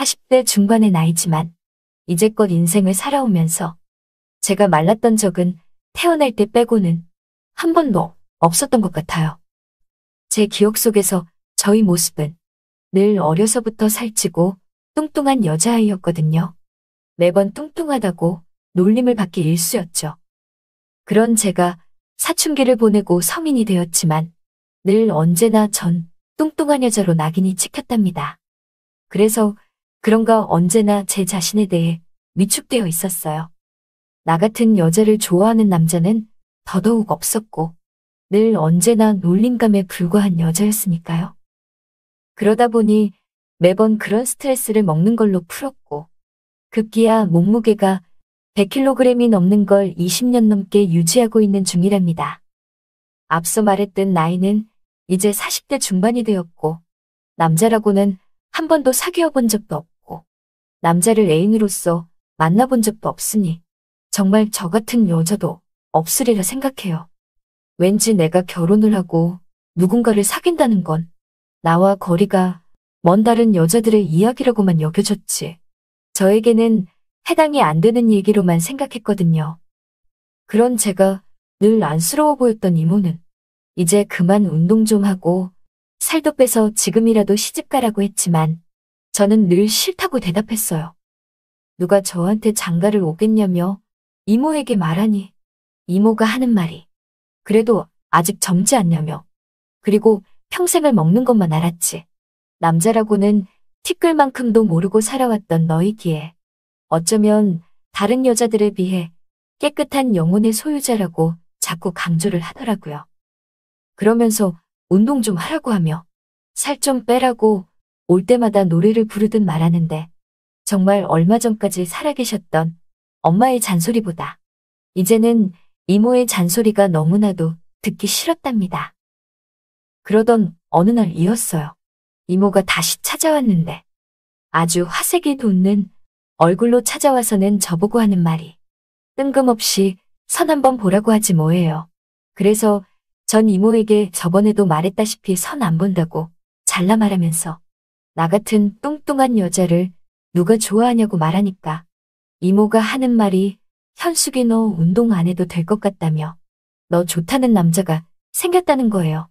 40대 중반의 나이지만 이제껏 인생을 살아오면서 제가 말랐던 적은 태어날 때 빼고는 한 번도 없었던 것 같아요. 제 기억 속에서 저희 모습은 늘 어려서부터 살찌고 뚱뚱한 여자아이였거든요. 매번 뚱뚱하다고 놀림을 받기 일쑤였죠. 그런 제가 사춘기를 보내고 성인이 되었지만 늘 언제나 전 뚱뚱한 여자로 낙인이 찍혔답니다. 그래서 그런가 언제나 제 자신에 대해 위축되어 있었어요. 나 같은 여자를 좋아하는 남자는 더더욱 없었고 늘 언제나 놀림감에 불과한 여자였으니까요. 그러다 보니 매번 그런 스트레스를 먹는 걸로 풀었고 급기야 몸무게가 100kg이 넘는 걸 20년 넘게 유지하고 있는 중이랍니다. 앞서 말했던 나이는 이제 40대 중반이 되었고 남자라고는 한 번도 사귀어 본 적도 없고 남자를 애인으로서 만나본 적도 없으니 정말 저 같은 여자도 없으리라 생각해요. 왠지 내가 결혼을 하고 누군가를 사귄다는 건 나와 거리가 먼 다른 여자들의 이야기라고만 여겨졌지. 저에게는 해당이 안 되는 얘기로만 생각했거든요. 그런 제가 늘 안쓰러워 보였던 이모는 이제 그만 운동 좀 하고 살도 빼서 지금이라도 시집가라고 했지만 저는 늘 싫다고 대답했어요. 누가 저한테 장가를 오겠냐며 이모에게 말하니 이모가 하는 말이 그래도 아직 젊지 않냐며 그리고 평생을 먹는 것만 알았지. 남자라고는 티끌만큼도 모르고 살아왔던 너이기에 어쩌면 다른 여자들에 비해 깨끗한 영혼의 소유자라고 자꾸 강조를 하더라고요. 그러면서 운동 좀 하라고 하며 살 좀 빼라고 올 때마다 노래를 부르듯 말하는데 정말 얼마 전까지 살아계셨던 엄마의 잔소리보다 이제는 이모의 잔소리가 너무나도 듣기 싫었답니다. 그러던 어느 날이었어요. 이모가 다시 찾아왔는데 아주 화색이 돋는 얼굴로 찾아와서는 저보고 하는 말이 뜬금없이 선 한번 보라고 하지 뭐예요. 그래서 전 이모에게 저번에도 말했다시피 선 안 본다고 잘라 말하면서 나 같은 뚱뚱한 여자를 누가 좋아하냐고 말하니까 이모가 하는 말이 현숙이 너 운동 안 해도 될 것 같다며 너 좋다는 남자가 생겼다는 거예요.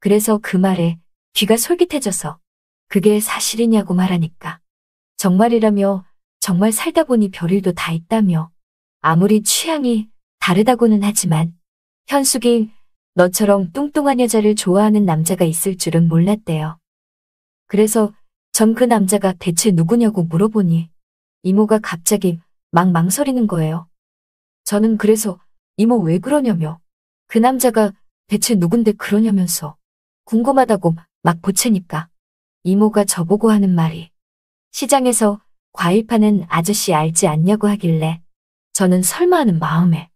그래서 그 말에 귀가 솔깃해져서 그게 사실이냐고 말하니까 정말이라며 정말 살다 보니 별일도 다 있다며 아무리 취향이 다르다고는 하지만 현숙이 너처럼 뚱뚱한 여자를 좋아하는 남자가 있을 줄은 몰랐대요. 그래서 전 그 남자가 대체 누구냐고 물어보니 이모가 갑자기 막 망설이는 거예요. 저는 그래서 이모 왜 그러냐며 그 남자가 대체 누군데 그러냐면서 궁금하다고 막 보채니까 이모가 저보고 하는 말이 시장에서 과일 파는 아저씨 알지 않냐고 하길래 저는 설마 하는 마음에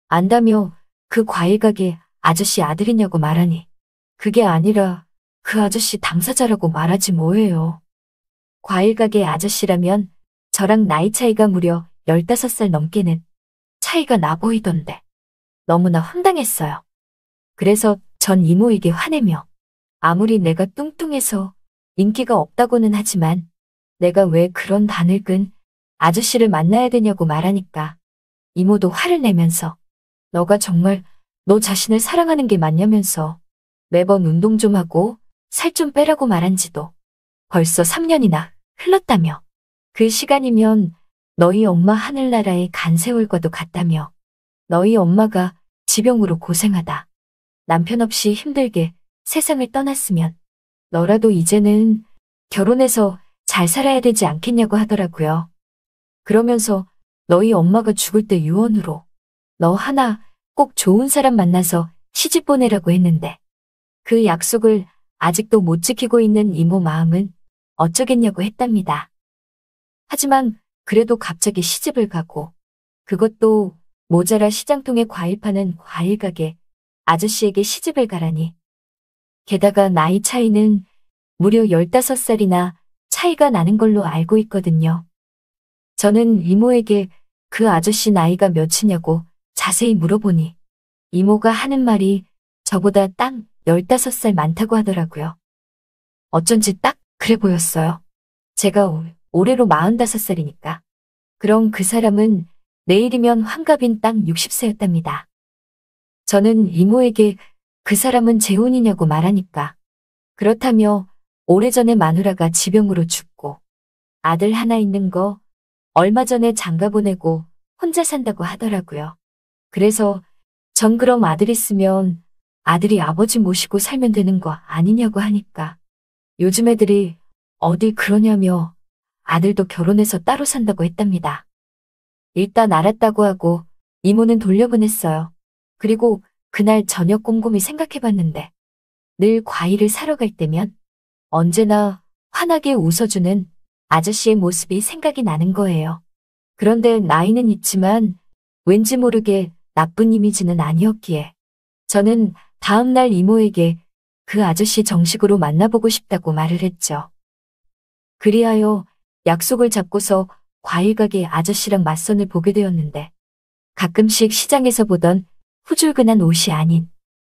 안다며 그 과일 가게 아저씨 아들이냐고 말하니 그게 아니라 그 아저씨 당사자라고 말하지 뭐예요. 과일 가게 아저씨라면 저랑 나이 차이가 무려 15살 넘게는 차이가 나 보이던데 너무나 황당했어요. 그래서 전 이모에게 화내며 아무리 내가 뚱뚱해서 인기가 없다고는 하지만 내가 왜 그런 가늙은 아저씨를 만나야 되냐고 말하니까 이모도 화를 내면서 너가 정말 너 자신을 사랑하는 게 맞냐면서 매번 운동 좀 하고 살 좀 빼라고 말한 지도 벌써 3년이나 흘렀다며 그 시간이면 너희 엄마 하늘나라의 간세월과도 같다며 너희 엄마가 지병으로 고생하다 남편 없이 힘들게 세상을 떠났으면 너라도 이제는 결혼해서 잘 살아야 되지 않겠냐고 하더라고요. 그러면서 너희 엄마가 죽을 때 유언으로 너 하나 꼭 좋은 사람 만나서 시집 보내라고 했는데 그 약속을 아직도 못 지키고 있는 이모 마음은 어쩌겠냐고 했답니다. 하지만 그래도 갑자기 시집을 가고 그것도 모자라 시장통에 과일 파는 과일 가게 아저씨에게 시집을 가라니 게다가 나이 차이는 무려 15살이나 차이가 나는 걸로 알고 있거든요. 저는 이모에게 그 아저씨 나이가 몇이냐고 자세히 물어보니 이모가 하는 말이 저보다 딱 15살 많다고 하더라고요. 어쩐지 딱 그래 보였어요. 제가 올해로 45살이니까. 그럼 그 사람은 내일이면 환갑인 딱 60세였답니다. 저는 이모에게 그 사람은 재혼이냐고 말하니까 그렇다며 오래전에 마누라가 지병으로 죽고 아들 하나 있는 거 얼마 전에 장가 보내고 혼자 산다고 하더라고요. 그래서 전 그럼 아들 있으면 아들이 아버지 모시고 살면 되는 거 아니냐고 하니까 요즘 애들이 어디 그러냐며 아들도 결혼해서 따로 산다고 했답니다. 일단 알았다고 하고 이모는 돌려보냈어요. 그리고 그날 저녁 곰곰이 생각해봤는데 늘 과일을 사러 갈 때면 언제나 환하게 웃어주는 아저씨의 모습이 생각이 나는 거예요. 그런데 나이는 있지만 왠지 모르게 나쁜 이미지는 아니었기에 저는 다음날 이모에게 그 아저씨 정식으로 만나보고 싶다고 말을 했죠. 그리하여 약속을 잡고서 과일 가게 아저씨랑 맞선을 보게 되었는데 가끔씩 시장에서 보던 후줄근한 옷이 아닌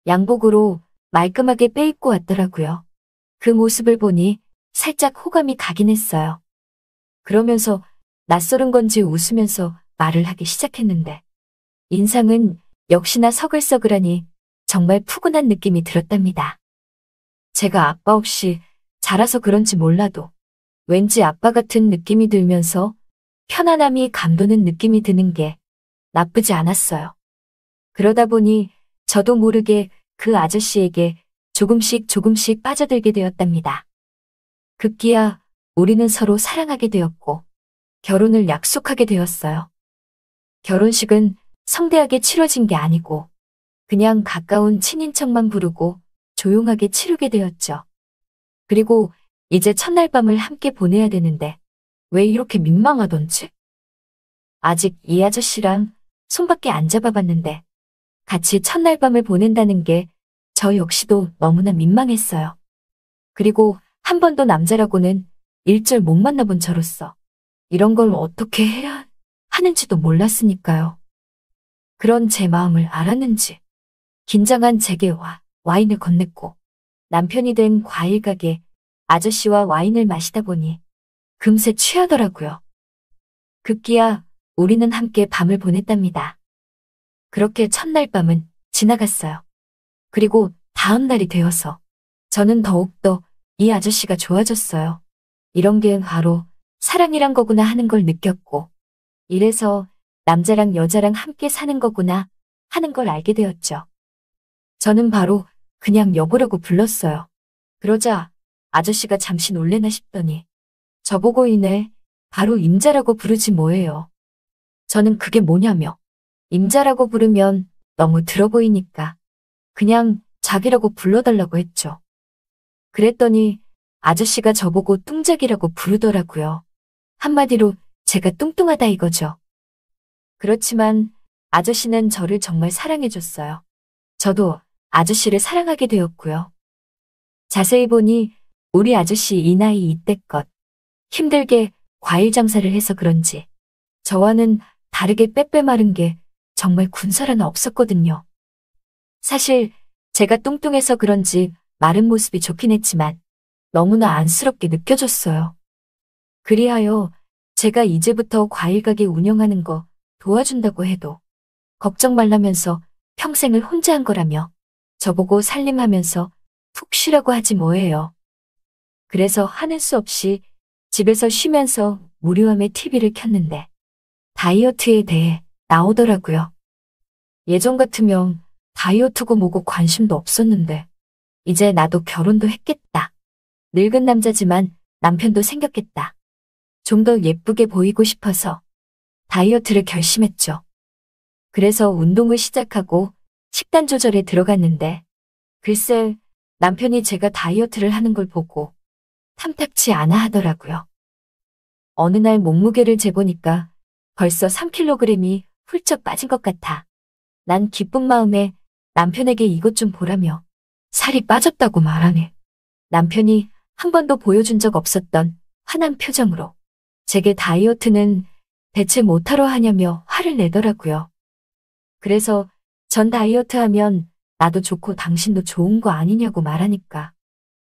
양복으로 말끔하게 빼입고 왔더라고요. 그 모습을 보니 살짝 호감이 가긴 했어요. 그러면서 낯설은 건지 웃으면서 말을 하기 시작했는데 인상은 역시나 서글서글하니 정말 푸근한 느낌이 들었답니다. 제가 아빠 없이 자라서 그런지 몰라도 왠지 아빠 같은 느낌이 들면서 편안함이 감도는 느낌이 드는 게 나쁘지 않았어요. 그러다 보니 저도 모르게 그 아저씨에게 조금씩 빠져들게 되었답니다. 급기야 우리는 서로 사랑하게 되었고 결혼을 약속하게 되었어요. 결혼식은 성대하게 치러진 게 아니고 그냥 가까운 친인척만 부르고 조용하게 치르게 되었죠. 그리고 이제 첫날 밤을 함께 보내야 되는데 왜 이렇게 민망하던지. 아직 이 아저씨랑 손밖에 안 잡아봤는데 같이 첫날 밤을 보낸다는 게 저 역시도 너무나 민망했어요. 그리고 한 번도 남자라고는 일절 못 만나본 저로서 이런 걸 어떻게 해야 하는지도 몰랐으니까요. 그런 제 마음을 알았는지 긴장한 제게 와인을 건넸고 남편이 된 과일 가게 아저씨와 와인을 마시다 보니 금세 취하더라고요. 급기야 우리는 함께 밤을 보냈답니다. 그렇게 첫날 밤은 지나갔어요. 그리고 다음 날이 되어서 저는 더욱더 이 아저씨가 좋아졌어요. 이런 게 바로 사랑이란 거구나 하는 걸 느꼈고 이래서 남자랑 여자랑 함께 사는 거구나 하는 걸 알게 되었죠. 저는 바로 그냥 여보라고 불렀어요. 그러자 아저씨가 잠시 놀래나 싶더니 저보고 이내 바로 임자라고 부르지 뭐예요. 저는 그게 뭐냐며 임자라고 부르면 너무 들어 보이니까 그냥 자기라고 불러달라고 했죠. 그랬더니 아저씨가 저보고 뚱작이라고 부르더라고요. 한마디로 제가 뚱뚱하다 이거죠. 그렇지만 아저씨는 저를 정말 사랑해줬어요. 저도 아저씨를 사랑하게 되었고요. 자세히 보니 우리 아저씨 이 나이 이때껏 힘들게 과일 장사를 해서 그런지 저와는 다르게 빼빼 마른 게 정말 군살 하나 없었거든요. 사실 제가 뚱뚱해서 그런지 마른 모습이 좋긴 했지만 너무나 안쓰럽게 느껴졌어요. 그리하여 제가 이제부터 과일 가게 운영하는 거 도와준다고 해도 걱정 말라면서 평생을 혼자 한 거라며 저보고 살림하면서 푹 쉬라고 하지 뭐예요. 그래서 하는 수 없이 집에서 쉬면서 무료함에 TV를 켰는데 다이어트에 대해 나오더라고요. 예전 같으면 다이어트고 뭐고 관심도 없었는데 이제 나도 결혼도 했겠다. 늙은 남자지만 남편도 생겼겠다. 좀 더 예쁘게 보이고 싶어서 다이어트를 결심했죠. 그래서 운동을 시작하고 식단 조절에 들어갔는데 글쎄 남편이 제가 다이어트를 하는 걸 보고 탐탁치 않아 하더라고요. 어느 날 몸무게를 재보니까 벌써 3kg이 훌쩍 빠진 것 같아. 난 기쁜 마음에 남편에게 이것 좀 보라며 살이 빠졌다고 말하네. 남편이 한 번도 보여준 적 없었던 환한 표정으로 제게 다이어트는 대체 못하러 하냐며 화를 내더라고요. 그래서 전 다이어트 하면 나도 좋고 당신도 좋은 거 아니냐고 말하니까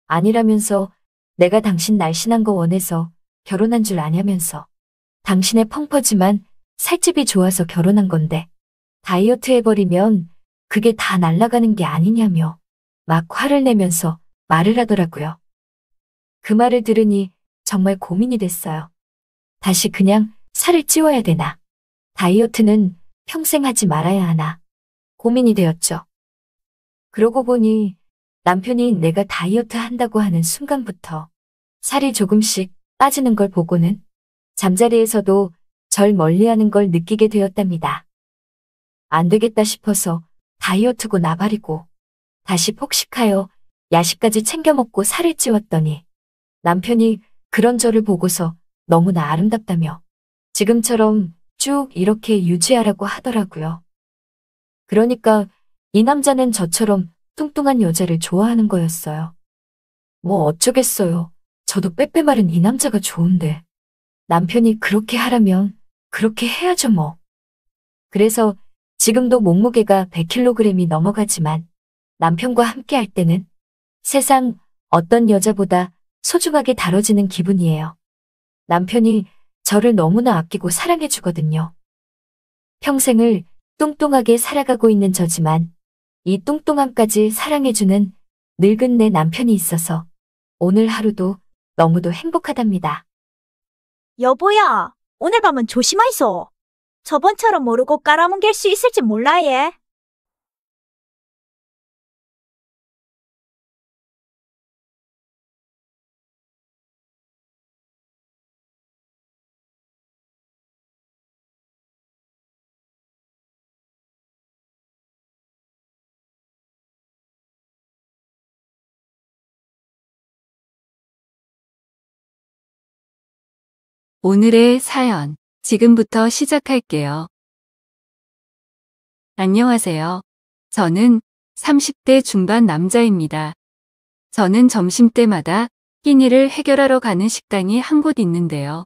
아니라면서 내가 당신 날씬한 거 원해서 결혼한 줄 아냐면서. 당신의 펑퍼지만 살집이 좋아서 결혼한 건데 다이어트 해버리면 그게 다 날아가는 게 아니냐며 막 화를 내면서 말을 하더라고요. 그 말을 들으니 정말 고민이 됐어요. 다시 그냥 살을 찌워야 되나? 다이어트는 평생 하지 말아야 하나? 고민이 되었죠. 그러고 보니 남편이 내가 다이어트 한다고 하는 순간부터 살이 조금씩 빠지는 걸 보고는 잠자리에서도 절 멀리하는 걸 느끼게 되었답니다. 안 되겠다 싶어서 다이어트고 나발이고 다시 폭식하여 야식까지 챙겨 먹고 살을 찌웠더니 남편이 그런 저를 보고서 너무나 아름답다며 지금처럼 쭉 이렇게 유지하라고 하더라고요. 그러니까 이 남자는 저처럼 뚱뚱한 여자를 좋아하는 거였어요. 뭐 어쩌겠어요. 저도 빼빼 마른 이 남자가 좋은데. 남편이 그렇게 하라면 그렇게 해야죠 뭐. 그래서 지금도 몸무게가 100kg이 넘어가지만 남편과 함께 할 때는 세상 어떤 여자보다 소중하게 다뤄지는 기분이에요. 남편이 저를 너무나 아끼고 사랑해 주거든요. 평생을 뚱뚱하게 살아가고 있는 저지만 이 뚱뚱함까지 사랑해주는 늙은 내 남편이 있어서 오늘 하루도 너무도 행복하답니다. 여보야, 오늘 밤은 조심하이소. 저번처럼 모르고 깔아뭉갤 수 있을지 몰라 얘. 오늘의 사연, 지금부터 시작할게요. 안녕하세요. 저는 30대 중반 남자입니다. 저는 점심때마다 끼니를 해결하러 가는 식당이 한 곳 있는데요.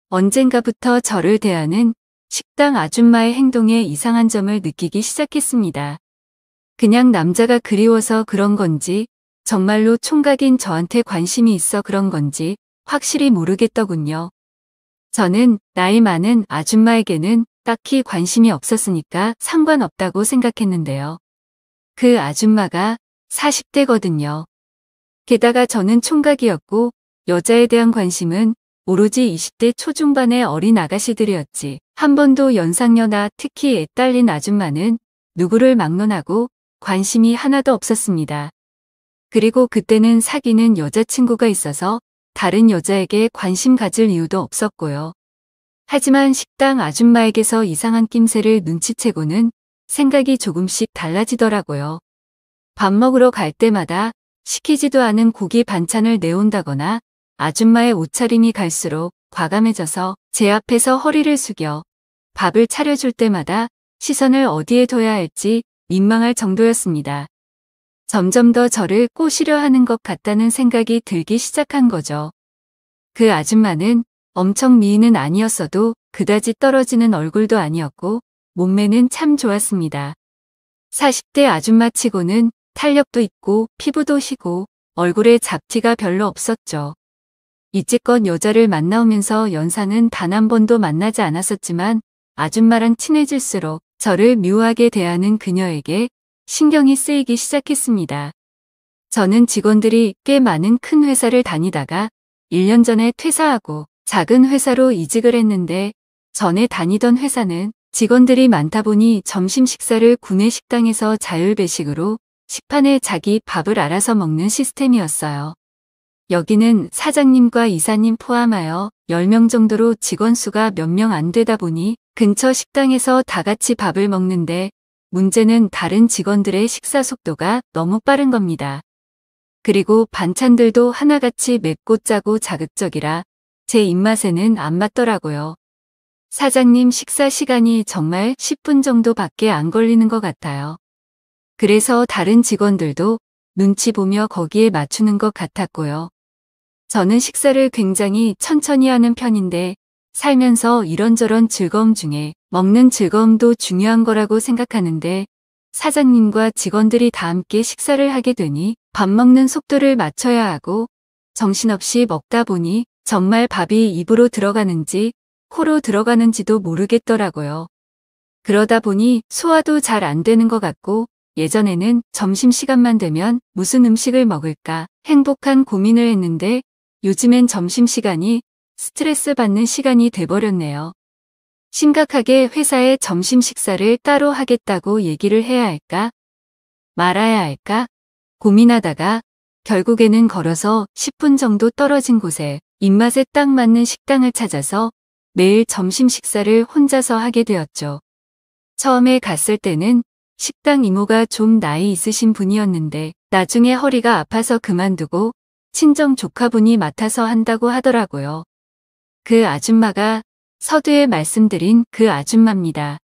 언젠가부터 저를 대하는 식당 아줌마의 행동에 이상한 점을 느끼기 시작했습니다. 그냥 남자가 그리워서 그런 건지, 정말로 총각인 저한테 관심이 있어 그런 건지 확실히 모르겠더군요. 저는 나이 많은 아줌마에게는 딱히 관심이 없었으니까 상관없다고 생각했는데요. 그 아줌마가 40대거든요. 게다가 저는 총각이었고 여자에 대한 관심은 오로지 20대 초중반의 어린 아가씨들이었지. 한 번도 연상녀나 특히 애 딸린 아줌마는 누구를 막론하고 관심이 하나도 없었습니다. 그리고 그때는 사귀는 여자친구가 있어서 다른 여자에게 관심 가질 이유도 없었고요. 하지만 식당 아줌마에게서 이상한 낌새를 눈치채고는 생각이 조금씩 달라지더라고요. 밥 먹으러 갈 때마다 시키지도 않은 고기 반찬을 내온다거나 아줌마의 옷차림이 갈수록 과감해져서 제 앞에서 허리를 숙여 밥을 차려줄 때마다 시선을 어디에 둬야 할지 민망할 정도였습니다. 점점 더 저를 꼬시려 하는 것 같다는 생각이 들기 시작한 거죠. 그 아줌마는 엄청 미인은 아니었어도 그다지 떨어지는 얼굴도 아니었고 몸매는 참 좋았습니다. 40대 아줌마치고는 탄력도 있고 피부도 희고 얼굴에 잡티가 별로 없었죠. 이제껏 여자를 만나오면서 연상은 단 한 번도 만나지 않았었지만 아줌마랑 친해질수록 저를 묘하게 대하는 그녀에게 신경이 쓰이기 시작했습니다. 저는 직원들이 꽤 많은 큰 회사를 다니다가 1년 전에 퇴사하고 작은 회사로 이직을 했는데 전에 다니던 회사는 직원들이 많다 보니 점심 식사를 구내 식당에서 자율배식으로 식판에 자기 밥을 알아서 먹는 시스템이었어요. 여기는 사장님과 이사님 포함하여 10명 정도로 직원 수가 몇 명 안 되다 보니 근처 식당에서 다 같이 밥을 먹는데 문제는 다른 직원들의 식사 속도가 너무 빠른 겁니다. 그리고 반찬들도 하나같이 맵고 짜고 자극적이라 제 입맛에는 안 맞더라고요. 사장님 식사 시간이 정말 10분 정도밖에 안 걸리는 것 같아요. 그래서 다른 직원들도 눈치 보며 거기에 맞추는 것 같았고요. 저는 식사를 굉장히 천천히 하는 편인데 살면서 이런저런 즐거움 중에 먹는 즐거움도 중요한 거라고 생각하는데 사장님과 직원들이 다 함께 식사를 하게 되니 밥 먹는 속도를 맞춰야 하고 정신없이 먹다 보니 정말 밥이 입으로 들어가는지 코로 들어가는지도 모르겠더라고요. 그러다 보니 소화도 잘 안 되는 것 같고 예전에는 점심시간만 되면 무슨 음식을 먹을까 행복한 고민을 했는데 요즘엔 점심시간이 스트레스 받는 시간이 돼버렸네요. 심각하게 회사에 점심 식사를 따로 하겠다고 얘기를 해야 할까? 말아야 할까? 고민하다가 결국에는 걸어서 10분 정도 떨어진 곳에 입맛에 딱 맞는 식당을 찾아서 매일 점심 식사를 혼자서 하게 되었죠. 처음에 갔을 때는 식당 이모가 좀 나이 있으신 분이었는데 나중에 허리가 아파서 그만두고 친정 조카분이 맡아서 한다고 하더라고요. 그 아줌마가 서두에 말씀드린 그 아줌마입니다.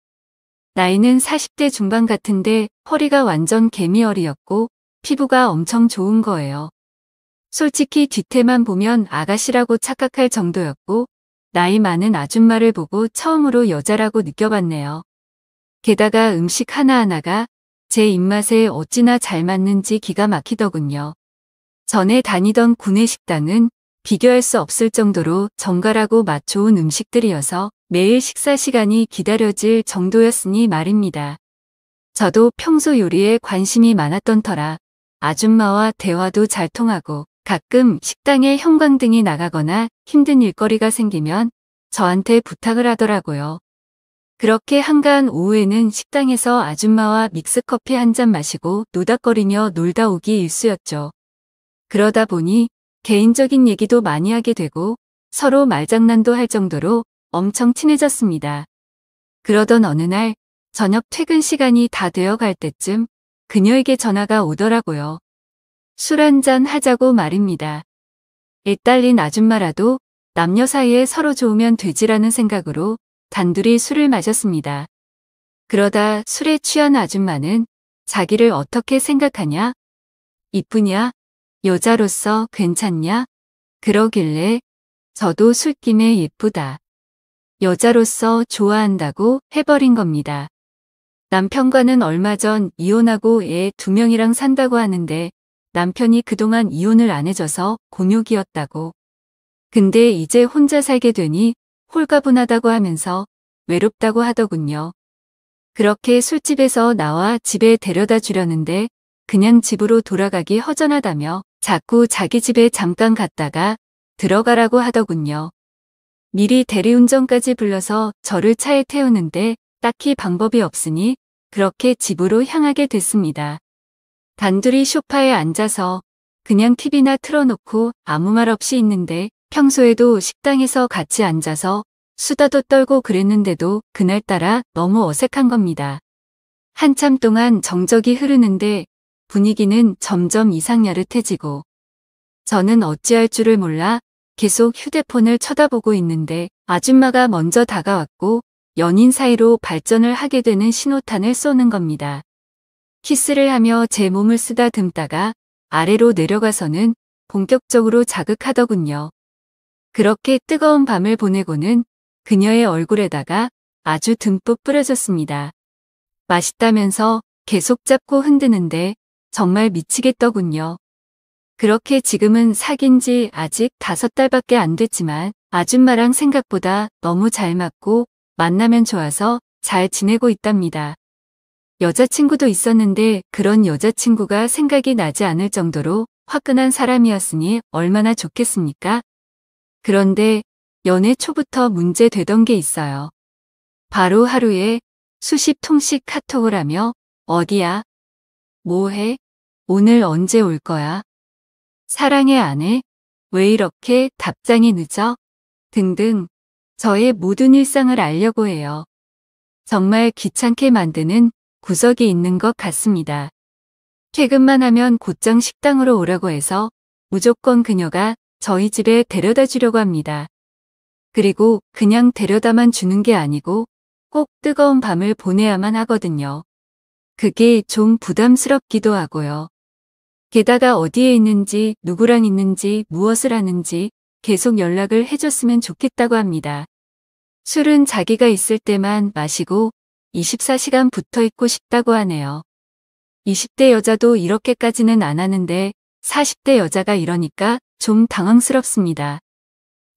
나이는 40대 중반 같은데 허리가 완전 개미허리였고 피부가 엄청 좋은 거예요. 솔직히 뒤태만 보면 아가씨라고 착각할 정도였고 나이 많은 아줌마를 보고 처음으로 여자라고 느껴봤네요. 게다가 음식 하나하나가 제 입맛에 어찌나 잘 맞는지 기가 막히더군요. 전에 다니던 구내식당은 비교할 수 없을 정도로 정갈하고 맛 좋은 음식들이어서 매일 식사 시간이 기다려질 정도였으니 말입니다. 저도 평소 요리에 관심이 많았던 터라 아줌마와 대화도 잘 통하고 가끔 식당에 형광등이 나가거나 힘든 일거리가 생기면 저한테 부탁을 하더라고요. 그렇게 한가한 오후에는 식당에서 아줌마와 믹스커피 한 잔 마시고 노닥거리며 놀다 오기 일쑤였죠. 그러다 보니 개인적인 얘기도 많이 하게 되고 서로 말장난도 할 정도로 엄청 친해졌습니다. 그러던 어느 날 저녁 퇴근 시간이 다 되어 갈 때쯤 그녀에게 전화가 오더라고요. 술 한잔 하자고 말입니다. 애딸린 아줌마라도 남녀 사이에 서로 좋으면 되지라는 생각으로 단둘이 술을 마셨습니다. 그러다 술에 취한 아줌마는 자기를 어떻게 생각하냐? 이쁘냐? 여자로서 괜찮냐? 그러길래 저도 술김에 예쁘다. 여자로서 좋아한다고 해버린 겁니다. 남편과는 얼마 전 이혼하고 애 2명이랑 산다고 하는데 남편이 그동안 이혼을 안 해줘서 곤욕이었다고. 근데 이제 혼자 살게 되니 홀가분하다고 하면서 외롭다고 하더군요. 그렇게 술집에서 나와 집에 데려다 주려는데 그냥 집으로 돌아가기 허전하다며 자꾸 자기 집에 잠깐 갔다가 들어가라고 하더군요. 미리 대리운전까지 불러서 저를 차에 태우는데 딱히 방법이 없으니 그렇게 집으로 향하게 됐습니다. 단둘이 소파에 앉아서 그냥 TV나 틀어놓고 아무 말 없이 있는데 평소에도 식당에서 같이 앉아서 수다도 떨고 그랬는데도 그날따라 너무 어색한 겁니다. 한참 동안 정적이 흐르는데 분위기는 점점 이상야릇해지고 저는 어찌할 줄을 몰라 계속 휴대폰을 쳐다보고 있는데 아줌마가 먼저 다가왔고 연인 사이로 발전을 하게 되는 신호탄을 쏘는 겁니다. 키스를 하며 제 몸을 쓰다듬다가 아래로 내려가서는 본격적으로 자극하더군요. 그렇게 뜨거운 밤을 보내고는 그녀의 얼굴에다가 아주 듬뿍 뿌려줬습니다. 맛있다면서 계속 잡고 흔드는데 정말 미치겠더군요. 그렇게 지금은 사귄 지 아직 5달밖에 안 됐지만 아줌마랑 생각보다 너무 잘 맞고 만나면 좋아서 잘 지내고 있답니다. 여자친구도 있었는데 그런 여자친구가 생각이 나지 않을 정도로 화끈한 사람이었으니 얼마나 좋겠습니까? 그런데 연애 초부터 문제되던 게 있어요. 바로 하루에 수십 통씩 카톡을 하며 어디야? 뭐해? 오늘 언제 올 거야? 사랑해 안 해? 왜 이렇게 답장이 늦어? 등등 저의 모든 일상을 알려고 해요. 정말 귀찮게 만드는 구석이 있는 것 같습니다. 퇴근만 하면 곧장 식당으로 오라고 해서 무조건 그녀가 저희 집에 데려다 주려고 합니다. 그리고 그냥 데려다만 주는 게 아니고 꼭 뜨거운 밤을 보내야만 하거든요. 그게 좀 부담스럽기도 하고요. 게다가 어디에 있는지, 누구랑 있는지, 무엇을 하는지 계속 연락을 해줬으면 좋겠다고 합니다. 술은 자기가 있을 때만 마시고 24시간 붙어 있고 싶다고 하네요. 20대 여자도 이렇게까지는 안 하는데 40대 여자가 이러니까 좀 당황스럽습니다.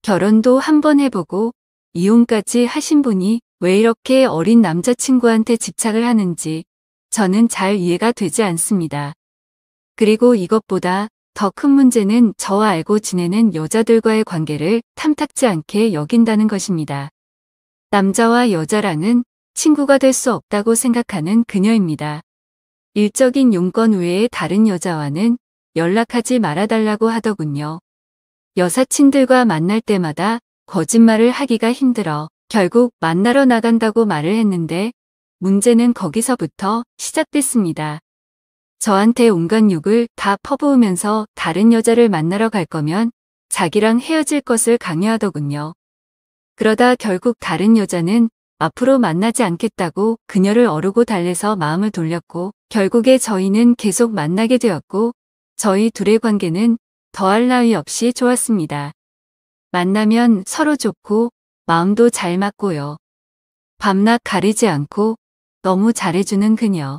결혼도 한 번 해보고 이혼까지 하신 분이 왜 이렇게 어린 남자친구한테 집착을 하는지 저는 잘 이해가 되지 않습니다. 그리고 이것보다 더 큰 문제는 저와 알고 지내는 여자들과의 관계를 탐탁지 않게 여긴다는 것입니다. 남자와 여자랑은 친구가 될 수 없다고 생각하는 그녀입니다. 일적인 용건 외에 다른 여자와는 연락하지 말아달라고 하더군요. 여사친들과 만날 때마다 거짓말을 하기가 힘들어 결국 만나러 나간다고 말을 했는데 문제는 거기서부터 시작됐습니다. 저한테 온갖 욕을 다 퍼부으면서 다른 여자를 만나러 갈 거면 자기랑 헤어질 것을 강요하더군요. 그러다 결국 다른 여자는 앞으로 만나지 않겠다고 그녀를 어르고 달래서 마음을 돌렸고 결국에 저희는 계속 만나게 되었고 저희 둘의 관계는 더할 나위 없이 좋았습니다. 만나면 서로 좋고 마음도 잘 맞고요. 밤낮 가리지 않고 너무 잘해주는 그녀.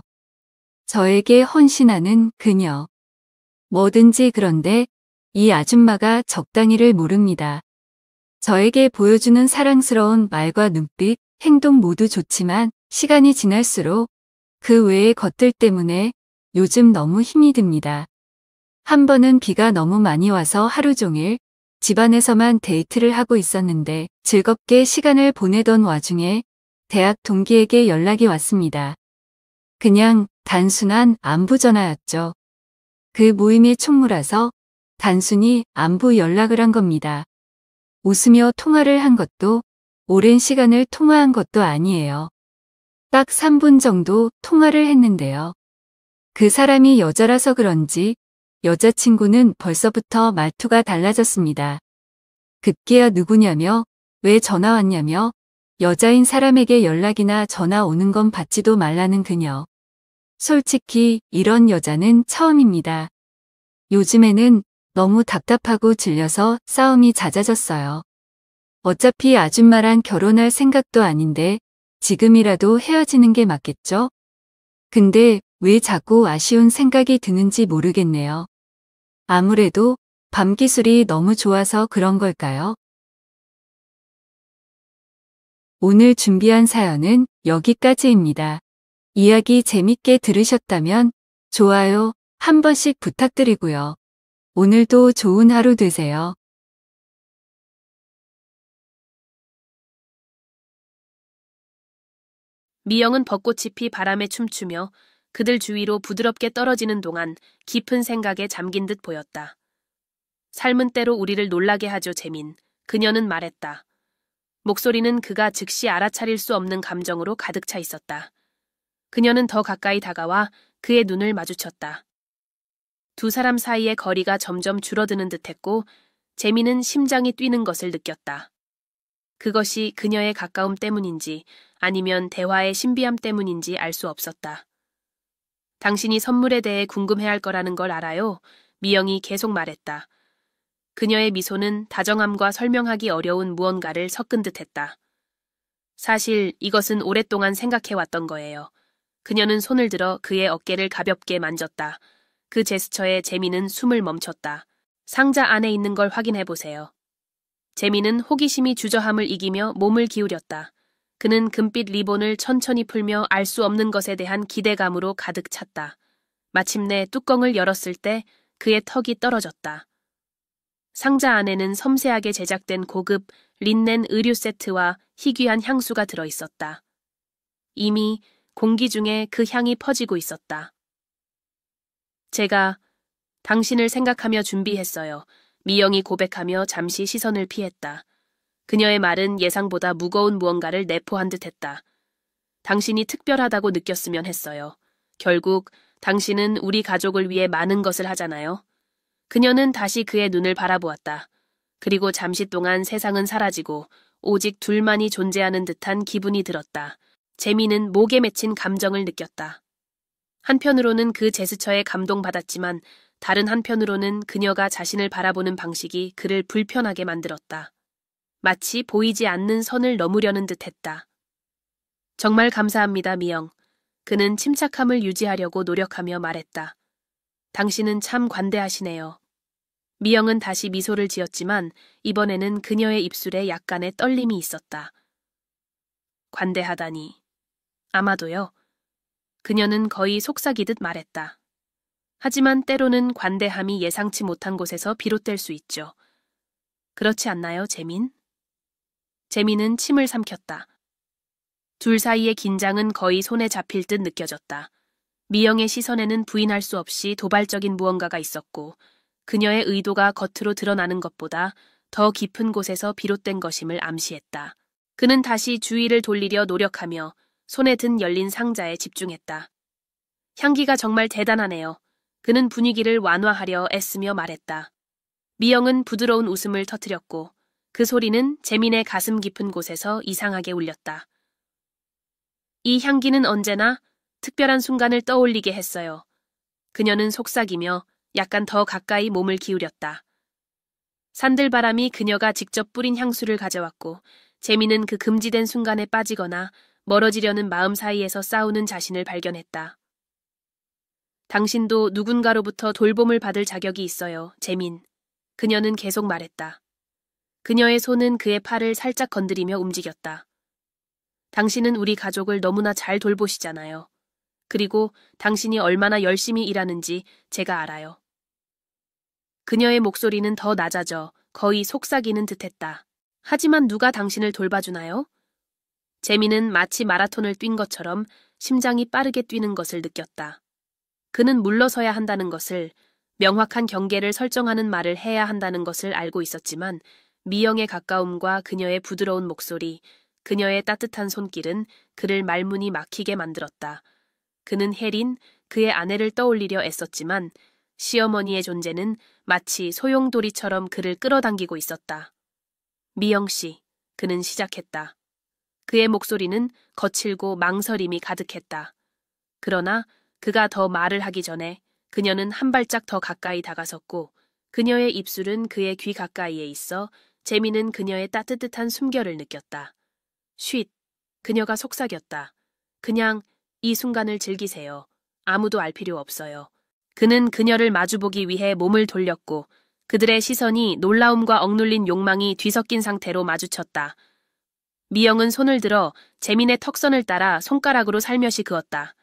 저에게 헌신하는 그녀. 뭐든지. 그런데 이 아줌마가 적당히를 모릅니다. 저에게 보여주는 사랑스러운 말과 눈빛, 행동 모두 좋지만 시간이 지날수록 그 외의 것들 때문에 요즘 너무 힘이 듭니다. 한 번은 비가 너무 많이 와서 하루 종일 집안에서만 데이트를 하고 있었는데 즐겁게 시간을 보내던 와중에 대학 동기에게 연락이 왔습니다. 그냥 단순한 안부 전화였죠. 그 모임에 총무라서 단순히 안부 연락을 한 겁니다. 웃으며 통화를 한 것도 오랜 시간을 통화한 것도 아니에요. 딱 3분 정도 통화를 했는데요. 그 사람이 여자라서 그런지 여자친구는 벌써부터 말투가 달라졌습니다. 급기야 누구냐며, 왜 전화 왔냐며, 여자인 사람에게 연락이나 전화 오는 건 받지도 말라는 그녀. 솔직히 이런 여자는 처음입니다. 요즘에는 너무 답답하고 질려서 싸움이 잦아졌어요. 어차피 아줌마랑 결혼할 생각도 아닌데 지금이라도 헤어지는 게 맞겠죠? 근데 왜 자꾸 아쉬운 생각이 드는지 모르겠네요. 아무래도 밤 기술이 너무 좋아서 그런 걸까요? 오늘 준비한 사연은 여기까지입니다. 이야기 재밌게 들으셨다면 좋아요 한 번씩 부탁드리고요. 오늘도 좋은 하루 되세요. 미영은 벚꽃이 피 바람에 춤추며 그들 주위로 부드럽게 떨어지는 동안 깊은 생각에 잠긴 듯 보였다. 삶은 때로 우리를 놀라게 하죠, 재민. 그녀는 말했다. 목소리는 그가 즉시 알아차릴 수 없는 감정으로 가득 차 있었다. 그녀는 더 가까이 다가와 그의 눈을 마주쳤다. 두 사람 사이의 거리가 점점 줄어드는 듯했고 재민은 심장이 뛰는 것을 느꼈다. 그것이 그녀의 가까움 때문인지 아니면 대화의 신비함 때문인지 알 수 없었다. 당신이 선물에 대해 궁금해할 거라는 걸 알아요. 미영이 계속 말했다. 그녀의 미소는 다정함과 설명하기 어려운 무언가를 섞은 듯했다. 사실 이것은 오랫동안 생각해왔던 거예요. 그녀는 손을 들어 그의 어깨를 가볍게 만졌다. 그 제스처에 재민은 숨을 멈췄다. 상자 안에 있는 걸 확인해보세요. 재민은 호기심이 주저함을 이기며 몸을 기울였다. 그는 금빛 리본을 천천히 풀며 알 수 없는 것에 대한 기대감으로 가득 찼다. 마침내 뚜껑을 열었을 때 그의 턱이 떨어졌다. 상자 안에는 섬세하게 제작된 고급 린넨 의류 세트와 희귀한 향수가 들어있었다. 이미 공기 중에 그 향이 퍼지고 있었다. 제가 당신을 생각하며 준비했어요. 미영이 고백하며 잠시 시선을 피했다. 그녀의 말은 예상보다 무거운 무언가를 내포한 듯했다. 당신이 특별하다고 느꼈으면 했어요. 결국 당신은 우리 가족을 위해 많은 것을 하잖아요. 그녀는 다시 그의 눈을 바라보았다. 그리고 잠시 동안 세상은 사라지고 오직 둘만이 존재하는 듯한 기분이 들었다. 재미는 목에 맺힌 감정을 느꼈다. 한편으로는 그 제스처에 감동받았지만 다른 한편으로는 그녀가 자신을 바라보는 방식이 그를 불편하게 만들었다. 마치 보이지 않는 선을 넘으려는 듯했다. 정말 감사합니다, 미영. 그는 침착함을 유지하려고 노력하며 말했다. 당신은 참 관대하시네요. 미영은 다시 미소를 지었지만 이번에는 그녀의 입술에 약간의 떨림이 있었다. 관대하다니. 아마도요. 그녀는 거의 속삭이듯 말했다. 하지만 때로는 관대함이 예상치 못한 곳에서 비롯될 수 있죠. 그렇지 않나요, 재민? 재민은 침을 삼켰다. 둘 사이의 긴장은 거의 손에 잡힐 듯 느껴졌다. 미영의 시선에는 부인할 수 없이 도발적인 무언가가 있었고 그녀의 의도가 겉으로 드러나는 것보다 더 깊은 곳에서 비롯된 것임을 암시했다. 그는 다시 주의를 돌리려 노력하며 손에 든 열린 상자에 집중했다. 향기가 정말 대단하네요. 그는 분위기를 완화하려 애쓰며 말했다. 미영은 부드러운 웃음을 터뜨렸고 그 소리는 재민의 가슴 깊은 곳에서 이상하게 울렸다. 이 향기는 언제나 특별한 순간을 떠올리게 했어요. 그녀는 속삭이며 약간 더 가까이 몸을 기울였다. 산들바람이 그녀가 직접 뿌린 향수를 가져왔고 재민은 그 금지된 순간에 빠지거나 멀어지려는 마음 사이에서 싸우는 자신을 발견했다. 당신도 누군가로부터 돌봄을 받을 자격이 있어요, 재민. 그녀는 계속 말했다. 그녀의 손은 그의 팔을 살짝 건드리며 움직였다. 당신은 우리 가족을 너무나 잘 돌보시잖아요. 그리고 당신이 얼마나 열심히 일하는지 제가 알아요. 그녀의 목소리는 더 낮아져 거의 속삭이는 듯했다. 하지만 누가 당신을 돌봐주나요? 재민은 마치 마라톤을 뛴 것처럼 심장이 빠르게 뛰는 것을 느꼈다. 그는 물러서야 한다는 것을, 명확한 경계를 설정하는 말을 해야 한다는 것을 알고 있었지만 미영의 가까움과 그녀의 부드러운 목소리, 그녀의 따뜻한 손길은 그를 말문이 막히게 만들었다. 그는 혜린, 그의 아내를 떠올리려 애썼지만 시어머니의 존재는 마치 소용돌이처럼 그를 끌어당기고 있었다. 미영 씨, 그는 시작했다. 그의 목소리는 거칠고 망설임이 가득했다. 그러나 그가 더 말을 하기 전에 그녀는 한 발짝 더 가까이 다가섰고 그녀의 입술은 그의 귀 가까이에 있어 재민은 그녀의 따뜻한 숨결을 느꼈다. 쉿, 그녀가 속삭였다. 그냥 이 순간을 즐기세요. 아무도 알 필요 없어요. 그는 그녀를 마주보기 위해 몸을 돌렸고 그들의 시선이 놀라움과 억눌린 욕망이 뒤섞인 상태로 마주쳤다. 미영은 손을 들어 재민의 턱선을 따라 손가락으로 살며시 그었다.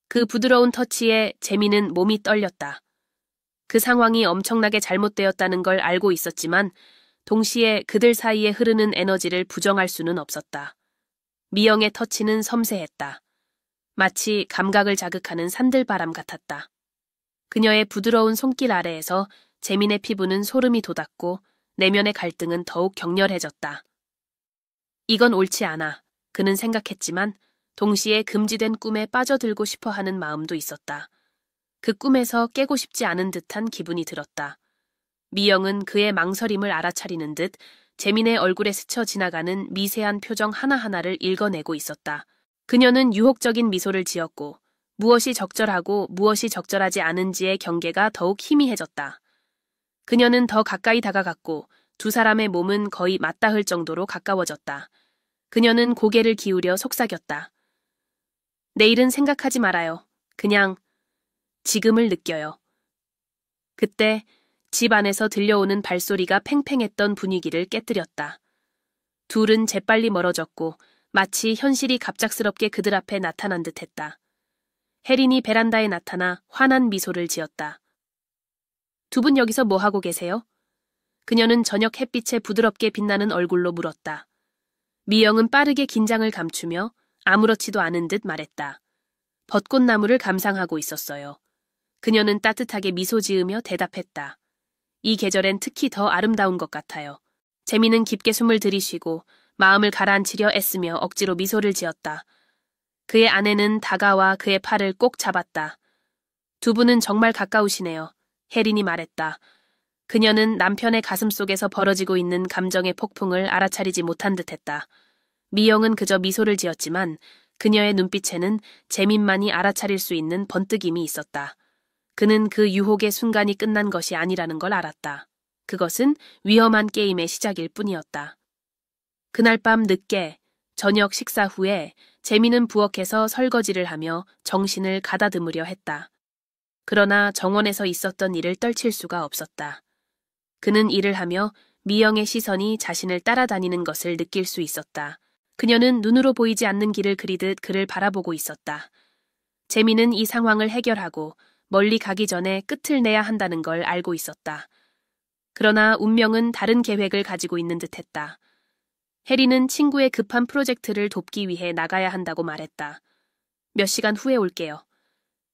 그 부드러운 터치에 재민은 몸이 떨렸다. 그 상황이 엄청나게 잘못되었다는 걸 알고 있었지만 동시에 그들 사이에 흐르는 에너지를 부정할 수는 없었다. 미영의 터치는 섬세했다. 마치 감각을 자극하는 산들바람 같았다. 그녀의 부드러운 손길 아래에서 재민의 피부는 소름이 돋았고 내면의 갈등은 더욱 격렬해졌다. 이건 옳지 않아. 그는 생각했지만 동시에 금지된 꿈에 빠져들고 싶어 하는 마음도 있었다. 그 꿈에서 깨고 싶지 않은 듯한 기분이 들었다. 미영은 그의 망설임을 알아차리는 듯 재민의 얼굴에 스쳐 지나가는 미세한 표정 하나하나를 읽어내고 있었다. 그녀는 유혹적인 미소를 지었고 무엇이 적절하고 무엇이 적절하지 않은지의 경계가 더욱 희미해졌다. 그녀는 더 가까이 다가갔고 두 사람의 몸은 거의 맞닿을 정도로 가까워졌다. 그녀는 고개를 기울여 속삭였다. 내일은 생각하지 말아요. 그냥 지금을 느껴요. 그때 집 안에서 들려오는 발소리가 팽팽했던 분위기를 깨뜨렸다. 둘은 재빨리 멀어졌고 마치 현실이 갑작스럽게 그들 앞에 나타난 듯했다. 혜린이 베란다에 나타나 환한 미소를 지었다. 두 분 여기서 뭐 하고 계세요? 그녀는 저녁 햇빛에 부드럽게 빛나는 얼굴로 물었다. 미영은 빠르게 긴장을 감추며 아무렇지도 않은 듯 말했다. 벚꽃나무를 감상하고 있었어요. 그녀는 따뜻하게 미소 지으며 대답했다. 이 계절엔 특히 더 아름다운 것 같아요. 재민은 깊게 숨을 들이쉬고 마음을 가라앉히려 애쓰며 억지로 미소를 지었다. 그의 아내는 다가와 그의 팔을 꼭 잡았다. 두 분은 정말 가까우시네요. 혜린이 말했다. 그녀는 남편의 가슴 속에서 벌어지고 있는 감정의 폭풍을 알아차리지 못한 듯했다. 미영은 그저 미소를 지었지만 그녀의 눈빛에는 재민만이 알아차릴 수 있는 번뜩임이 있었다. 그는 그 유혹의 순간이 끝난 것이 아니라는 걸 알았다. 그것은 위험한 게임의 시작일 뿐이었다. 그날 밤 늦게 저녁 식사 후에 재민은 부엌에서 설거지를 하며 정신을 가다듬으려 했다. 그러나 정원에서 있었던 일을 떨칠 수가 없었다. 그는 일을 하며 미영의 시선이 자신을 따라다니는 것을 느낄 수 있었다. 그녀는 눈으로 보이지 않는 길을 그리듯 그를 바라보고 있었다. 재민은 이 상황을 해결하고 멀리 가기 전에 끝을 내야 한다는 걸 알고 있었다. 그러나 운명은 다른 계획을 가지고 있는 듯했다. 혜리는 친구의 급한 프로젝트를 돕기 위해 나가야 한다고 말했다. 몇 시간 후에 올게요.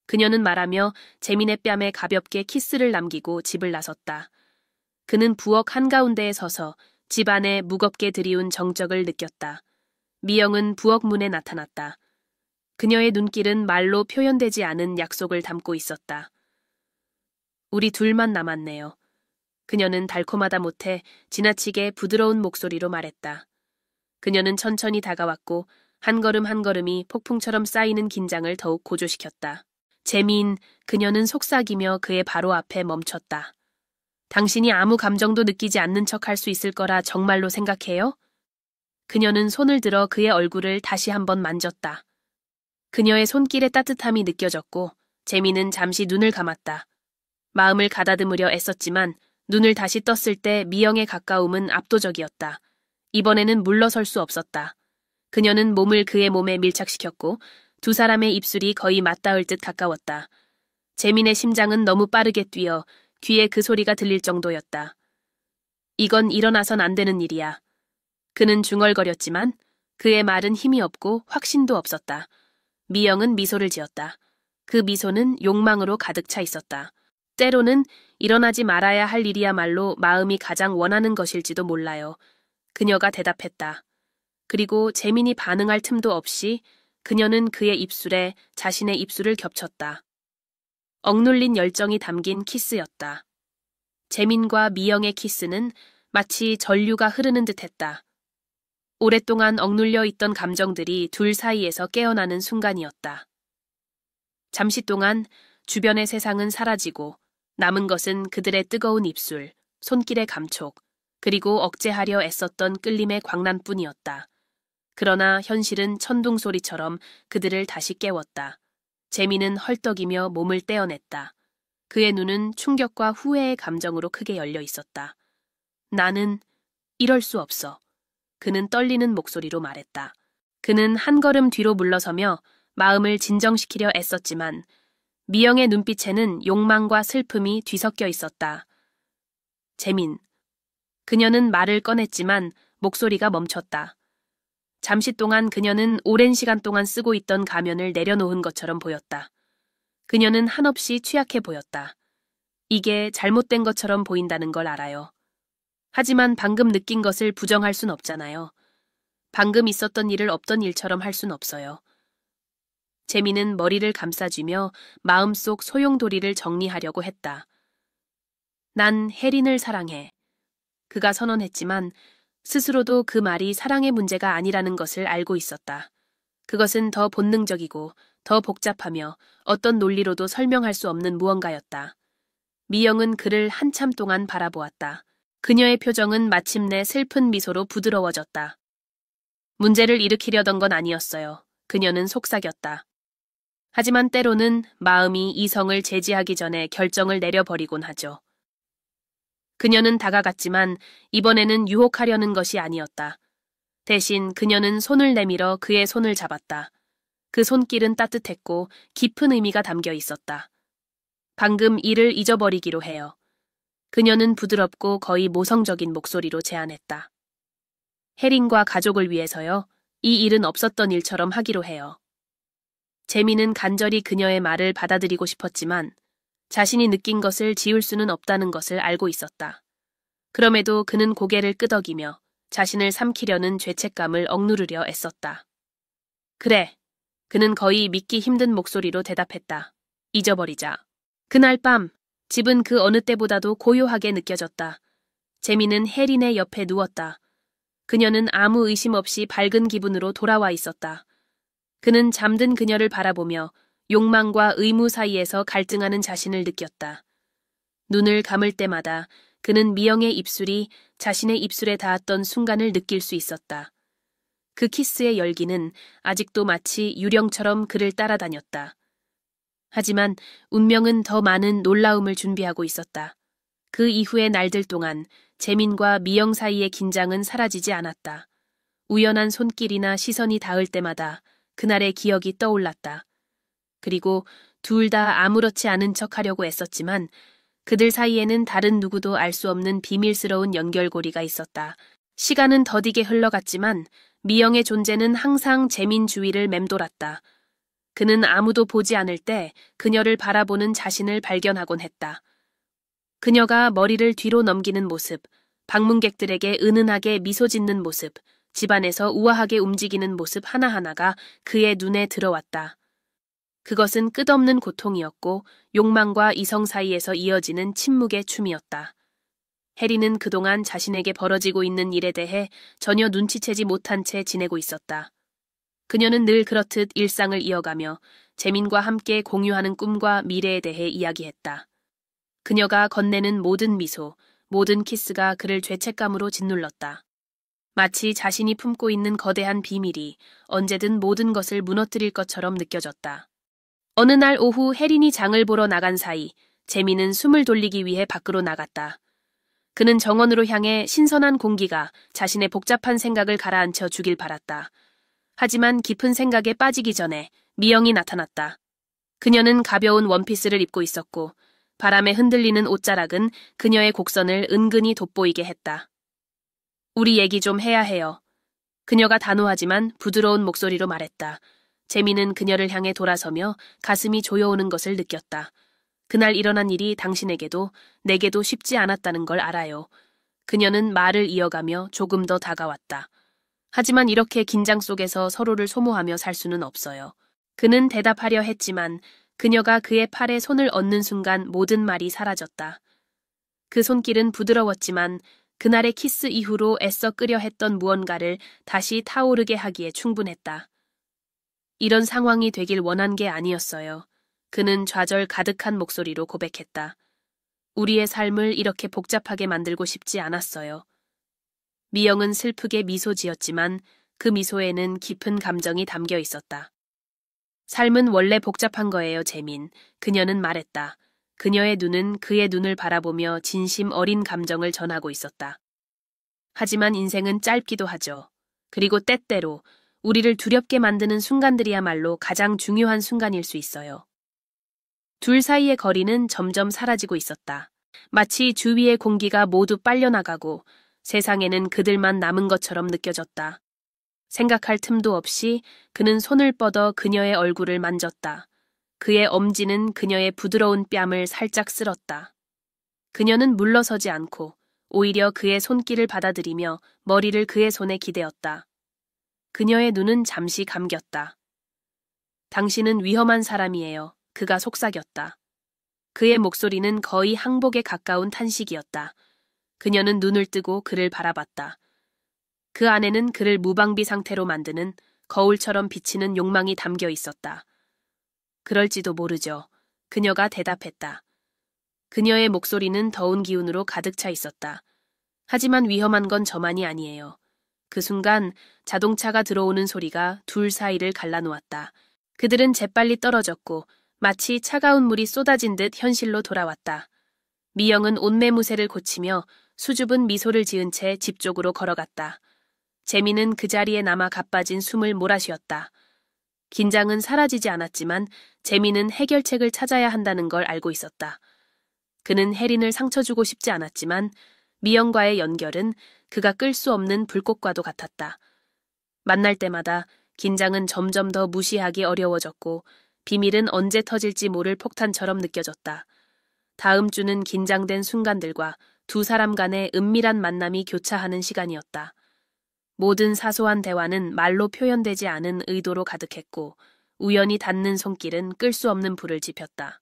그녀는 말하며 재민의 뺨에 가볍게 키스를 남기고 집을 나섰다. 그는 부엌 한가운데에 서서 집 안에 무겁게 들이운 정적을 느꼈다. 미영은 부엌 문에 나타났다. 그녀의 눈길은 말로 표현되지 않은 약속을 담고 있었다. 우리 둘만 남았네요. 그녀는 달콤하다 못해 지나치게 부드러운 목소리로 말했다. 그녀는 천천히 다가왔고 한 걸음 한 걸음이 폭풍처럼 쌓이는 긴장을 더욱 고조시켰다. 재민, 그녀는 속삭이며 그의 바로 앞에 멈췄다. 당신이 아무 감정도 느끼지 않는 척 할 수 있을 거라 정말로 생각해요? 그녀는 손을 들어 그의 얼굴을 다시 한번 만졌다. 그녀의 손길의 따뜻함이 느껴졌고 재민은 잠시 눈을 감았다. 마음을 가다듬으려 애썼지만 눈을 다시 떴을 때 미영의 가까움은 압도적이었다. 이번에는 물러설 수 없었다. 그녀는 몸을 그의 몸에 밀착시켰고 두 사람의 입술이 거의 맞닿을 듯 가까웠다. 재민의 심장은 너무 빠르게 뛰어 귀에 그 소리가 들릴 정도였다. 이건 일어나선 안 되는 일이야. 그는 중얼거렸지만 그의 말은 힘이 없고 확신도 없었다. 미영은 미소를 지었다. 그 미소는 욕망으로 가득 차 있었다. 때로는 일어나지 말아야 할 일이야말로 마음이 가장 원하는 것일지도 몰라요. 그녀가 대답했다. 그리고 재민이 반응할 틈도 없이 그녀는 그의 입술에 자신의 입술을 겹쳤다. 억눌린 열정이 담긴 키스였다. 재민과 미영의 키스는 마치 전류가 흐르는 듯했다. 오랫동안 억눌려 있던 감정들이 둘 사이에서 깨어나는 순간이었다. 잠시 동안 주변의 세상은 사라지고 남은 것은 그들의 뜨거운 입술, 손길의 감촉, 그리고 억제하려 애썼던 끌림의 광란뿐이었다. 그러나 현실은 천둥 소리처럼 그들을 다시 깨웠다. 재민은 헐떡이며 몸을 떼어냈다. 그의 눈은 충격과 후회의 감정으로 크게 열려 있었다. 나는 이럴 수 없어. 그는 떨리는 목소리로 말했다. 그는 한 걸음 뒤로 물러서며 마음을 진정시키려 애썼지만 미영의 눈빛에는 욕망과 슬픔이 뒤섞여 있었다. 재민. 그녀는 말을 꺼냈지만 목소리가 멈췄다. 잠시 동안 그녀는 오랜 시간 동안 쓰고 있던 가면을 내려놓은 것처럼 보였다. 그녀는 한없이 취약해 보였다. 이게 잘못된 것처럼 보인다는 걸 알아요. 하지만 방금 느낀 것을 부정할 순 없잖아요. 방금 있었던 일을 없던 일처럼 할 순 없어요. 재민은 머리를 감싸쥐며 마음속 소용돌이를 정리하려고 했다. 난 혜린을 사랑해. 그가 선언했지만 스스로도 그 말이 사랑의 문제가 아니라는 것을 알고 있었다. 그것은 더 본능적이고 더 복잡하며 어떤 논리로도 설명할 수 없는 무언가였다. 미영은 그를 한참 동안 바라보았다. 그녀의 표정은 마침내 슬픈 미소로 부드러워졌다. 문제를 일으키려던 건 아니었어요. 그녀는 속삭였다. 하지만 때로는 마음이 이성을 제지하기 전에 결정을 내려버리곤 하죠. 그녀는 다가갔지만 이번에는 유혹하려는 것이 아니었다. 대신 그녀는 손을 내밀어 그의 손을 잡았다. 그 손길은 따뜻했고 깊은 의미가 담겨 있었다. 방금 일을 잊어버리기로 해요. 그녀는 부드럽고 거의 모성적인 목소리로 제안했다. 혜린과 가족을 위해서요. 이 일은 없었던 일처럼 하기로 해요. 재민은 간절히 그녀의 말을 받아들이고 싶었지만 자신이 느낀 것을 지울 수는 없다는 것을 알고 있었다. 그럼에도 그는 고개를 끄덕이며 자신을 삼키려는 죄책감을 억누르려 애썼다. 그래. 그는 거의 믿기 힘든 목소리로 대답했다. 잊어버리자. 그날 밤 집은 그 어느 때보다도 고요하게 느껴졌다. 재민은 혜린의 옆에 누웠다. 그녀는 아무 의심 없이 밝은 기분으로 돌아와 있었다. 그는 잠든 그녀를 바라보며 욕망과 의무 사이에서 갈등하는 자신을 느꼈다. 눈을 감을 때마다 그는 미영의 입술이 자신의 입술에 닿았던 순간을 느낄 수 있었다. 그 키스의 열기는 아직도 마치 유령처럼 그를 따라다녔다. 하지만 운명은 더 많은 놀라움을 준비하고 있었다. 그 이후의 날들 동안 재민과 미영 사이의 긴장은 사라지지 않았다. 우연한 손길이나 시선이 닿을 때마다 그날의 기억이 떠올랐다. 그리고 둘 다 아무렇지 않은 척 하려고 애썼지만 그들 사이에는 다른 누구도 알 수 없는 비밀스러운 연결고리가 있었다. 시간은 더디게 흘러갔지만 미영의 존재는 항상 재민 주위를 맴돌았다. 그는 아무도 보지 않을 때 그녀를 바라보는 자신을 발견하곤 했다. 그녀가 머리를 뒤로 넘기는 모습, 방문객들에게 은은하게 미소 짓는 모습, 집안에서 우아하게 움직이는 모습 하나하나가 그의 눈에 들어왔다. 그것은 끝없는 고통이었고 욕망과 이성 사이에서 이어지는 침묵의 춤이었다. 해리는 그동안 자신에게 벌어지고 있는 일에 대해 전혀 눈치채지 못한 채 지내고 있었다. 그녀는 늘 그렇듯 일상을 이어가며 재민과 함께 공유하는 꿈과 미래에 대해 이야기했다. 그녀가 건네는 모든 미소, 모든 키스가 그를 죄책감으로 짓눌렀다. 마치 자신이 품고 있는 거대한 비밀이 언제든 모든 것을 무너뜨릴 것처럼 느껴졌다. 어느 날 오후 혜린이 장을 보러 나간 사이 재민은 숨을 돌리기 위해 밖으로 나갔다. 그는 정원으로 향해 신선한 공기가 자신의 복잡한 생각을 가라앉혀 주길 바랐다. 하지만 깊은 생각에 빠지기 전에 미영이 나타났다. 그녀는 가벼운 원피스를 입고 있었고 바람에 흔들리는 옷자락은 그녀의 곡선을 은근히 돋보이게 했다. 우리 얘기 좀 해야 해요. 그녀가 단호하지만 부드러운 목소리로 말했다. 재민은 그녀를 향해 돌아서며 가슴이 조여오는 것을 느꼈다. 그날 일어난 일이 당신에게도 내게도 쉽지 않았다는 걸 알아요. 그녀는 말을 이어가며 조금 더 다가왔다. 하지만 이렇게 긴장 속에서 서로를 소모하며 살 수는 없어요. 그는 대답하려 했지만 그녀가 그의 팔에 손을 얹는 순간 모든 말이 사라졌다. 그 손길은 부드러웠지만 그날의 키스 이후로 애써 끄려 했던 무언가를 다시 타오르게 하기에 충분했다. 이런 상황이 되길 원한 게 아니었어요. 그는 좌절 가득한 목소리로 고백했다. 우리의 삶을 이렇게 복잡하게 만들고 싶지 않았어요. 미영은 슬프게 미소 지었지만 그 미소에는 깊은 감정이 담겨 있었다. 삶은 원래 복잡한 거예요, 재민. 그녀는 말했다. 그녀의 눈은 그의 눈을 바라보며 진심 어린 감정을 전하고 있었다. 하지만 인생은 짧기도 하죠. 그리고 때때로 우리를 두렵게 만드는 순간들이야말로 가장 중요한 순간일 수 있어요. 둘 사이의 거리는 점점 사라지고 있었다. 마치 주위의 공기가 모두 빨려나가고 세상에는 그들만 남은 것처럼 느껴졌다. 생각할 틈도 없이 그는 손을 뻗어 그녀의 얼굴을 만졌다. 그의 엄지는 그녀의 부드러운 뺨을 살짝 쓸었다. 그녀는 물러서지 않고 오히려 그의 손길을 받아들이며 머리를 그의 손에 기대었다. 그녀의 눈은 잠시 감겼다. 당신은 위험한 사람이에요. 그가 속삭였다. 그의 목소리는 거의 항복에 가까운 탄식이었다. 그녀는 눈을 뜨고 그를 바라봤다. 그 안에는 그를 무방비 상태로 만드는 거울처럼 비치는 욕망이 담겨 있었다. 그럴지도 모르죠. 그녀가 대답했다. 그녀의 목소리는 더운 기운으로 가득 차 있었다. 하지만 위험한 건 저만이 아니에요. 그 순간 자동차가 들어오는 소리가 둘 사이를 갈라놓았다. 그들은 재빨리 떨어졌고 마치 차가운 물이 쏟아진 듯 현실로 돌아왔다. 미영은 옷매무새를 고치며 수줍은 미소를 지은 채 집 쪽으로 걸어갔다. 재민은 그 자리에 남아 가빠진 숨을 몰아쉬었다. 긴장은 사라지지 않았지만 재민은 해결책을 찾아야 한다는 걸 알고 있었다. 그는 혜린을 상처 주고 싶지 않았지만 미영과의 연결은 그가 끌 수 없는 불꽃과도 같았다. 만날 때마다 긴장은 점점 더 무시하기 어려워졌고 비밀은 언제 터질지 모를 폭탄처럼 느껴졌다. 다음 주는 긴장된 순간들과 두 사람 간의 은밀한 만남이 교차하는 시간이었다. 모든 사소한 대화는 말로 표현되지 않은 의도로 가득했고 우연히 닿는 손길은 끌 수 없는 불을 지폈다.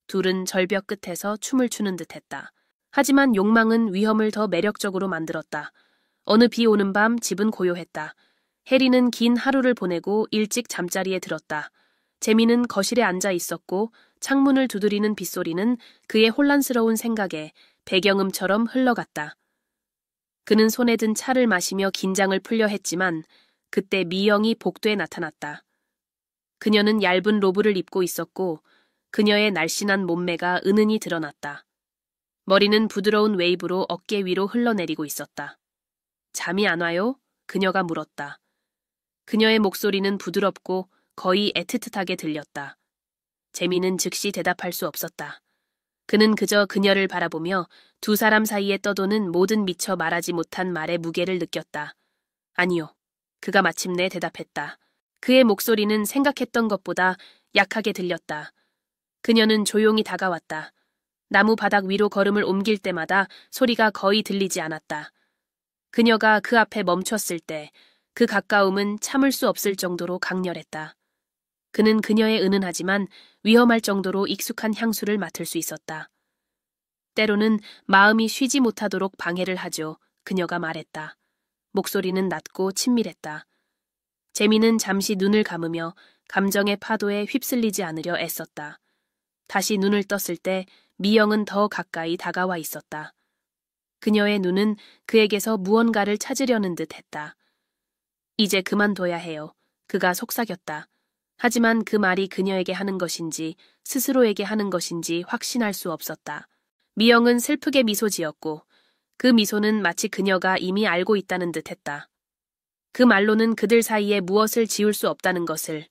둘은 절벽 끝에서 춤을 추는 듯했다. 하지만 욕망은 위험을 더 매력적으로 만들었다. 어느 비 오는 밤 집은 고요했다. 해리는 긴 하루를 보내고 일찍 잠자리에 들었다. 재민은 거실에 앉아 있었고 창문을 두드리는 빗소리는 그의 혼란스러운 생각에 배경음처럼 흘러갔다. 그는 손에 든 차를 마시며 긴장을 풀려 했지만 그때 미영이 복도에 나타났다. 그녀는 얇은 로브를 입고 있었고 그녀의 날씬한 몸매가 은은히 드러났다. 머리는 부드러운 웨이브로 어깨 위로 흘러내리고 있었다. 잠이 안 와요? 그녀가 물었다. 그녀의 목소리는 부드럽고 거의 애틋하게 들렸다. 재민은 즉시 대답할 수 없었다. 그는 그저 그녀를 바라보며 두 사람 사이에 떠도는 모든 미처 말하지 못한 말의 무게를 느꼈다. 아니요. 그가 마침내 대답했다. 그의 목소리는 생각했던 것보다 약하게 들렸다. 그녀는 조용히 다가왔다. 나무 바닥 위로 걸음을 옮길 때마다 소리가 거의 들리지 않았다. 그녀가 그 앞에 멈췄을 때 그 가까움은 참을 수 없을 정도로 강렬했다. 그는 그녀의 은은하지만 위험할 정도로 익숙한 향수를 맡을 수 있었다. 때로는 마음이 쉬지 못하도록 방해를 하죠. 그녀가 말했다. 목소리는 낮고 친밀했다. 재민은 잠시 눈을 감으며 감정의 파도에 휩쓸리지 않으려 애썼다. 다시 눈을 떴을 때 미영은 더 가까이 다가와 있었다. 그녀의 눈은 그에게서 무언가를 찾으려는 듯 했다. 이제 그만둬야 해요. 그가 속삭였다. 하지만 그 말이 그녀에게 하는 것인지 스스로에게 하는 것인지 확신할 수 없었다. 미영은 슬프게 미소 지었고 그 미소는 마치 그녀가 이미 알고 있다는 듯 했다. 그 말로는 그들 사이에 무엇을 지울 수 없다는 것을.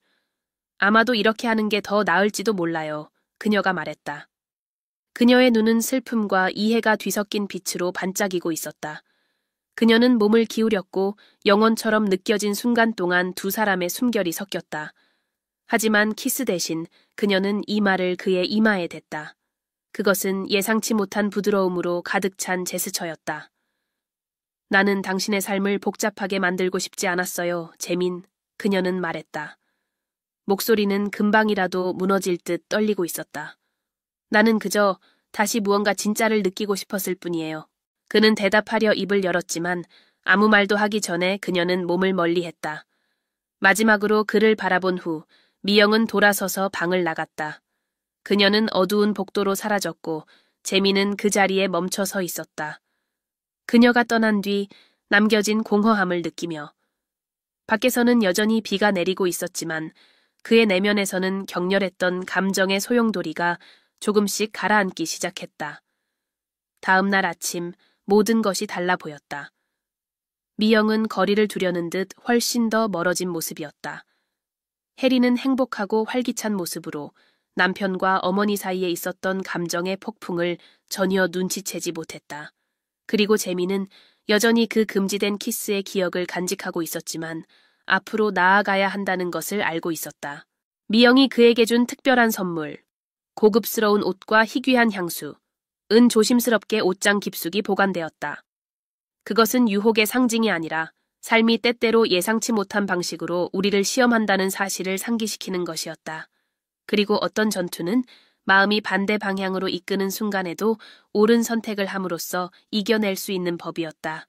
아마도 이렇게 하는 게 더 나을지도 몰라요. 그녀가 말했다. 그녀의 눈은 슬픔과 이해가 뒤섞인 빛으로 반짝이고 있었다. 그녀는 몸을 기울였고 영원처럼 느껴진 순간 동안 두 사람의 숨결이 섞였다. 하지만 키스 대신 그녀는 이마를 그의 이마에 댔다. 그것은 예상치 못한 부드러움으로 가득 찬 제스처였다. 나는 당신의 삶을 복잡하게 만들고 싶지 않았어요, 재민. 그녀는 말했다. 목소리는 금방이라도 무너질 듯 떨리고 있었다. 나는 그저 다시 무언가 진짜를 느끼고 싶었을 뿐이에요. 그는 대답하려 입을 열었지만 아무 말도 하기 전에 그녀는 몸을 멀리했다. 마지막으로 그를 바라본 후 미영은 돌아서서 방을 나갔다. 그녀는 어두운 복도로 사라졌고 재민은 그 자리에 멈춰 서 있었다. 그녀가 떠난 뒤 남겨진 공허함을 느끼며 밖에서는 여전히 비가 내리고 있었지만 그의 내면에서는 격렬했던 감정의 소용돌이가 조금씩 가라앉기 시작했다. 다음 날 아침 모든 것이 달라 보였다. 미영은 거리를 두려는 듯 훨씬 더 멀어진 모습이었다. 혜리는 행복하고 활기찬 모습으로 남편과 어머니 사이에 있었던 감정의 폭풍을 전혀 눈치채지 못했다. 그리고 재민은 여전히 그 금지된 키스의 기억을 간직하고 있었지만 앞으로 나아가야 한다는 것을 알고 있었다. 미영이 그에게 준 특별한 선물, 고급스러운 옷과 희귀한 향수, 은 조심스럽게 옷장 깊숙이 보관되었다. 그것은 유혹의 상징이 아니라 삶이 때때로 예상치 못한 방식으로 우리를 시험한다는 사실을 상기시키는 것이었다. 그리고 어떤 전투는 마음이 반대 방향으로 이끄는 순간에도 옳은 선택을 함으로써 이겨낼 수 있는 법이었다.